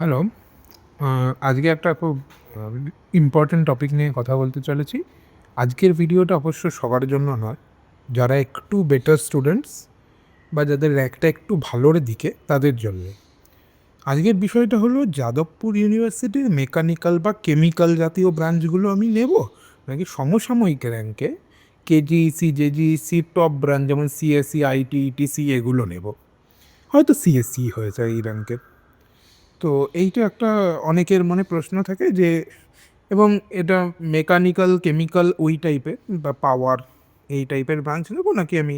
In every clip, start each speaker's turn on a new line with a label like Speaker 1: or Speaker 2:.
Speaker 1: Hello. আজকে একটা খুব আ ইম্পর্টেন্ট টপিক নিয়ে কথা বলতে চলেছি। আজকের ভিডিওটা অবশ্য সবার জন্য নয়। যারা একটু বেটার স্টুডেন্টস বা যাদের র্যাঙ্কটা একটু ভালোর দিকে তাদের জন্যে। আজকের বিষয়টা হলো যাদবপুর ইউনিভার্সিটির মেকানিক্যাল বা কেমিক্যাল জাতীয় ব্রাঞ্চগুলো আমি নেব? নাকি সমসাময়িক র্যাঙ্কে কেজিইসি, জেজিইসির টপ ব্রাঞ্চ যেমন সিএসই, আইটি, ইটিসি এগুলো নেব? হয়তো সিএসই হয়ে যায় এই র্যাঙ্কে। তো এইটা একটা অনেকের মনে প্রশ্ন থাকে যে এবং এটা মেকানিক্যাল, কেমিক্যাল ওই টাইপের বা পাওয়ার এই টাইপের ব্রাঞ্চ নেব নাকি আমি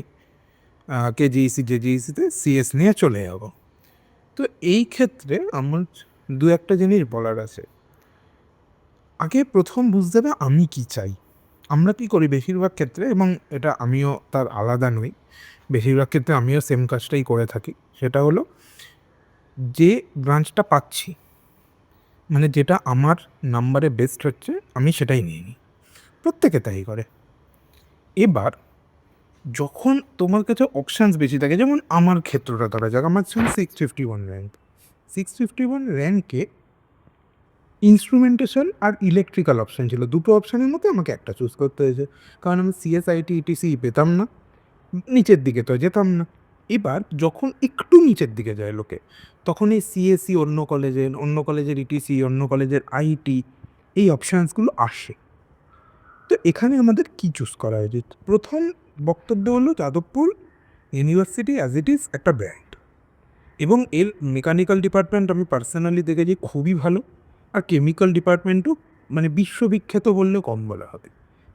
Speaker 1: কেজিইসি, জেজিইসিতে সিএস নিয়ে চলে যাব? তো এই ক্ষেত্রে আমার ২-১টা জিনিস বলার আছে। আগে প্রথম বুঝতে হবে আমি কি চাই? আমরা কি করি বেশিরভাগ ক্ষেত্রে এবং এটা আমিও তার আলাদা নই। বেশিরভাগ ক্ষেত্রে আমিও সেম কাজটাই করে থাকি। সেটা হলো যে ব্রাঞ্চটা পাচ্ছি মানে যেটা আমার নাম্বারে বেস্ট হচ্ছে আমি সেটাই নিয়ে নিই। প্রত্যেকে তাই করে। এবার যখন তোমার কাছে অপশানস বেশি থাকে যেমন আমার ক্ষেত্রটা ধরা যাক, আমার ছিল 651 র্যাঙ্ক। 651 র্যাঙ্কে ইন্সট্রুমেন্টেশন আর ইলেকট্রিক্যাল অপশান ছিল। দুটো অপশানের মধ্যে আমাকে একটা চুজ করতে হয়েছে। কারণ আমি সিএসআইটি, ইটিসি পেতাম না। নিচের দিকে তো যেতাম না। এবার যখন একটু নিচের দিকে যায় লোকে, তখন এই সিএসই অন্য কলেজের, অন্য কলেজের ইটিসি, অন্য কলেজের আইটি এই অপশানসগুলো আসে। তো এখানে আমাদের কি চুজ করা উচিত? প্রথম বক্তব্য হলো Jadavpur university as it is একটা ব্র্যান্ড এবং এর মেকানিক্যাল ডিপার্টমেন্ট আমি পার্সোনালি দেখেছি খুবই ভালো। আর কেমিক্যাল ডিপার্টমেন্টও মানে বিশ্ববিখ্যাত বললে কম বলা হবে।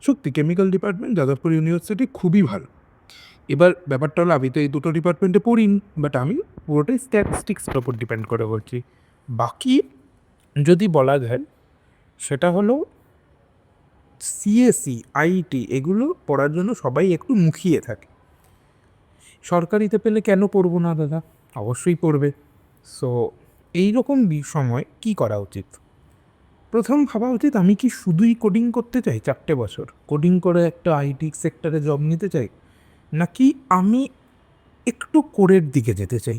Speaker 1: সত্যি কেমিক্যাল ডিপার্টমেন্ট যাদবপুর ইউনিভার্সিটি খুবই ভালো। এবার ব্যাপারটা হলো আমি তো এই দুটো ডিপার্টমেন্টে পড়িনি, বাট আমি পুরোটাই স্ট্যাটিস্টিক্সের ওপর ডিপেন্ড করে বলছি। বাকি যদি বলা যায় সেটা হলো সিএসই, আইটি এগুলো পড়ার জন্য সবাই একটু মুখিয়ে থাকে। সরকারিতে পেলে কেন পড়বো না দাদা? অবশ্যই পড়বে। সো এইরকম সময় কী করা উচিত? প্রথম ভাবা উচিত আমি কি শুধুই কোডিং করতে চাই 4টে বছর? কোডিং করে একটা আইটি সেক্টরে জব নিতে চাই? নাকি আমি একটু কোরের দিকে যেতে চাই?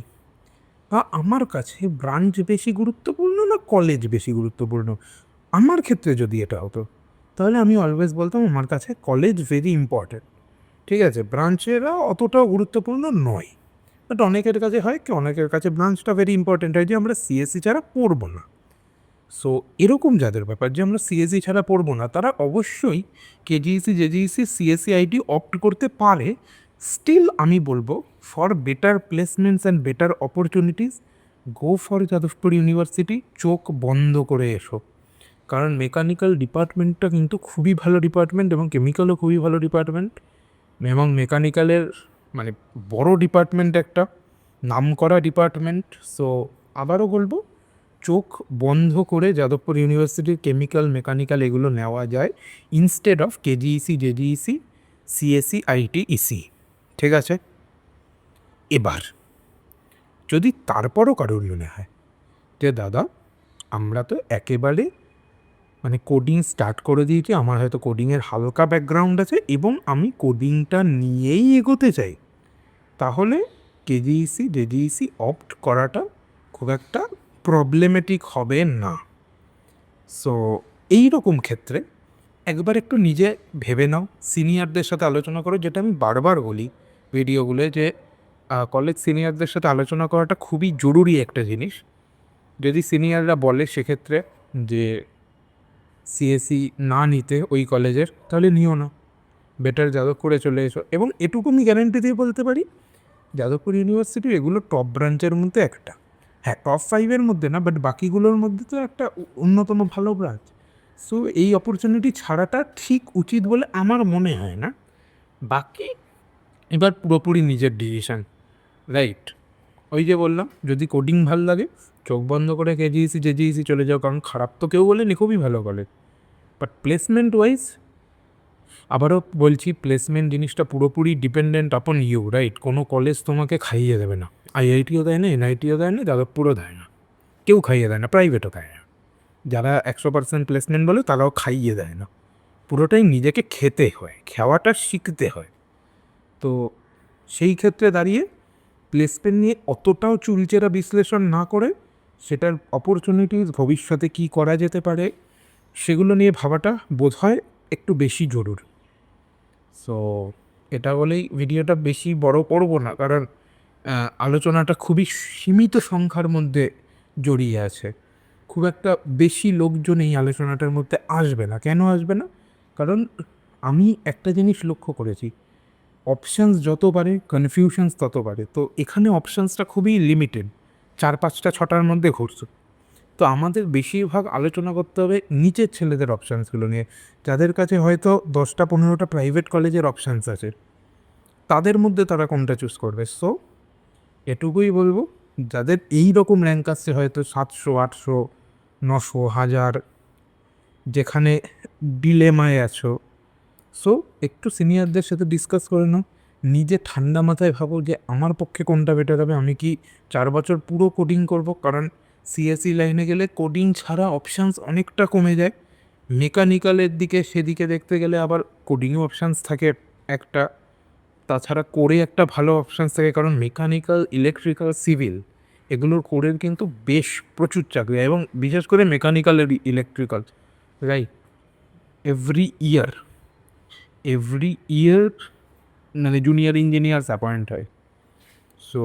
Speaker 1: বা আমার কাছে ব্রাঞ্চ বেশি গুরুত্বপূর্ণ না কলেজ বেশি গুরুত্বপূর্ণ? আমার ক্ষেত্রে যদি এটা হতো, তাহলে আমি অলওয়েজ বলতাম আমার কাছে কলেজ ভেরি ইম্পর্ট্যান্ট। ঠিক আছে, ব্রাঞ্চেরা অতটাও গুরুত্বপূর্ণ নয়। বাট অনেকের কাছে হয় কি, অনেকের কাছে ব্রাঞ্চটা ভেরি ইম্পর্ট্যান্ট হয় যে আমরা সিএসসি ছাড়া পড়বো না। সো এরকম যাদের ব্যাপার যে আমরা সিএসসি ছাড়া পড়বো না, তারা অবশ্যই কেজিইসি, জেজিইসি, সিএসসি, আইটি অপ্ট করতে পারে। স্টিল আমি বলবো for better placements and better opportunities go for Jadavpur university. চোখ বন্ধ করে এসো, কারণ মেকানিক্যাল ডিপার্টমেন্টটা কিন্তু খুবই ভালো ডিপার্টমেন্ট এবং কেমিক্যালও খুবই ভালো ডিপার্টমেন্ট এবং মেকানিক্যালের মানে বড় ডিপার্টমেন্ট, একটা নামকরা ডিপার্টমেন্ট। সো আবারও বলবো চোখ বন্ধ করে যাদবপুর ইউনিভার্সিটির কেমিক্যাল, মেকানিক্যাল এগুলো নেওয়া যায় instead of KGEC, JGEC, CSC, IT, EC. ঠিক আছে? এবার যদি তারপরও কারোর মনে হয় যে দাদা আমরা তো একেবারে মানে কোডিং স্টার্ট করে দিয়েছি, আমার হয়তো কোডিংয়ের হালকা ব্যাকগ্রাউন্ড আছে এবং আমি কোডিংটা নিয়েই এগোতে চাই, তাহলে কেজিইসি, জেজিইসি অপ্ট করাটা খুব একটা প্রবলেমেটিক হবে না। সো এই রকম ক্ষেত্রে একবার একটু নিজে ভেবে নাও, সিনিয়রদের সাথে আলোচনা করো, যেটা আমি বারবার বলি ভিডিওগুলোয় যে কলেজ সিনিয়রদের সাথে আলোচনা করাটা খুবই জরুরি একটা জিনিস। যদি সিনিয়ররা বলে সেক্ষেত্রে যে সিএসসি না নিতে ওই কলেজের, তাহলে নিও না, বেটার যাদবপুরে চলে এসো। এবং এটুকু আমি গ্যারেন্টি দিয়ে বলতে পারি যাদবপুর ইউনিভার্সিটির এগুলো টপ ব্রাঞ্চের মধ্যে একটা। হ্যাঁ, টপ 5-এর মধ্যে না, বাট বাকিগুলোর মধ্যে তো একটা অন্যতম ভালো ব্রাঞ্চ। সো এই অপরচুনিটি ছাড়াটা ঠিক উচিত বলে আমার মনে হয় না। বাকি এবার পুরোপুরি নিজের ডিসিশান, রাইট? ওই যে বললাম যদি কোডিং ভাল লাগে চোখ বন্ধ করে কেজিইসি, জেজিইসি চলে যাও, কারণ খারাপ তো কেউ বলেনি, খুবই ভালো কলেজ। বাট প্লেসমেন্ট ওয়াইজ আবারও বলছি, প্লেসমেন্ট জিনিসটা পুরোপুরি ডিপেন্ডেন্ট আপন ইউ, রাইট? কোনো কলেজ তোমাকে খাইয়ে দেবে না। আইআইটিও দেয় না, এনআইটিও দেয় না, যাদবপুরও দেয় না, কেউ খাইয়ে দেয় না, প্রাইভেটও দেয় না। যারা 100% প্লেসমেন্ট বলে তারাও খাইয়ে দেয় না। পুরোটাই নিজেকে খেতে হয়, খাওয়াটা শিখতে হয়। তো সেই ক্ষেত্রে দাঁড়িয়ে প্লেসমেন্ট নিয়ে অতটাও চুলচেরা বিশ্লেষণ না করে সেটার অপরচুনিটিস ভবিষ্যতে কী করা যেতে পারে সেগুলো নিয়ে ভাবাটা বোধহয় একটু বেশি জরুরি। সো এটা বলেই ভিডিওটা বেশি বড় করব না, কারণ আলোচনাটা খুবই সীমিত সংখ্যার মধ্যে জড়িয়ে আছে। খুব একটা বেশি লোকজন এই আলোচনাটার মধ্যে আসবে না। কেন আসবে না? কারণ আমি একটা জিনিস লক্ষ্য করেছি, অপশানস যত বাড়ে কনফিউশনস তত বাড়ে। তো এখানে অপশানসটা খুবই লিমিটেড, 4-5-6টার মধ্যে ঘুরছে। তো আমাদের বেশিরভাগ আলোচনা করতে হবে নিচের ছেলেদের অপশানসগুলো নিয়ে, যাদের কাছে হয়তো 10-15টা প্রাইভেট কলেজের অপশানস আছে, তাদের মধ্যে তারা কোনটা চুজ করবে। সো এটুকুই বলবো, যাদের এই রকম র্যাঙ্ক আসছে হয়তো 700, 800, 900, 1000, যেখানে ডিলেমায় আছো, সো একটু সিনিয়রদের সাথে ডিসকাস করে নাও। নিজে ঠান্ডা মাথায় ভাবো যে আমার পক্ষে কোনটা বেটার হবে। আমি কি 4 বছর পুরো কোডিং করব? কারণ সিএসসি লাইনে গেলে কোডিং ছাড়া অপশানস অনেকটা কমে যায়। মেকানিক্যালের দিকে সেদিকে দেখতে গেলে আবার কোডিংয়ে অপশানস থাকে একটা, তাছাড়া কোরে একটা ভালো অপশানস থাকে, কারণ মেকানিক্যাল, ইলেকট্রিক্যাল, সিভিল এগুলোর কোরের কিন্তু বেশ প্রচুর চাকরি, এবং বিশেষ করে mechanical electrical, right? Every year মানে জুনিয়র ইঞ্জিনিয়ার্স অ্যাপয়েন্ট হয়। সো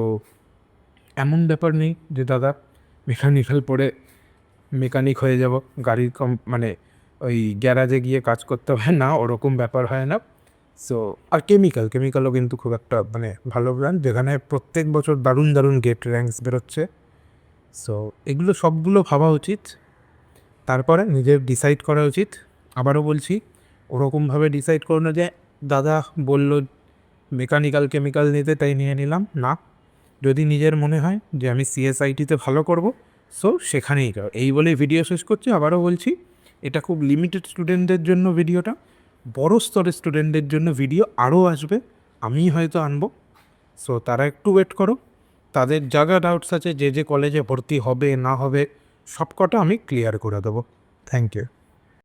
Speaker 1: এমন ব্যাপার নেই যে দাদা মেকানিক্যাল পড়ে মেকানিক হয়ে যাব, গাড়ির মানে ওই গ্যারাজে গিয়ে কাজ করতে হয় না, ওরকম ব্যাপার হয় না। সো আর কেমিক্যালও কিন্তু খুব একটা মানে ভালো ব্র্যান্ড, যেখানে প্রত্যেক বছর দারুণ দারুণ গেট র্যাঙ্কস বেরোচ্ছে। সো এগুলো সবগুলো ভাবা উচিত, তারপরে নিজের ডিসাইড করা উচিত। আবারও বলছি, ওরকমভাবে ডিসাইড করো না যে দাদা বলল মেকানিক্যাল কেমিক্যাল নিতে তাই নিয়ে নিলাম, না। যদি নিজের মনে হয় যে আমি সিএসআইটিতে ভালো করব, সো সেখানেই যাও। এই বলে ভিডিও শেষ করছি। আবারও বলছি, এটা খুব লিমিটেড স্টুডেন্টদের জন্য ভিডিওটা, বড় স্তরের স্টুডেন্টদের জন্য ভিডিও আরও আসবে, আমি হয়তো আনবো। সো তারা একটু ওয়েট করো, তাদের জায়গা ডাউটস আছে যে কলেজে ভর্তি হবে না হবে সব কটা আমি ক্লিয়ার করে দেবো। Thank you.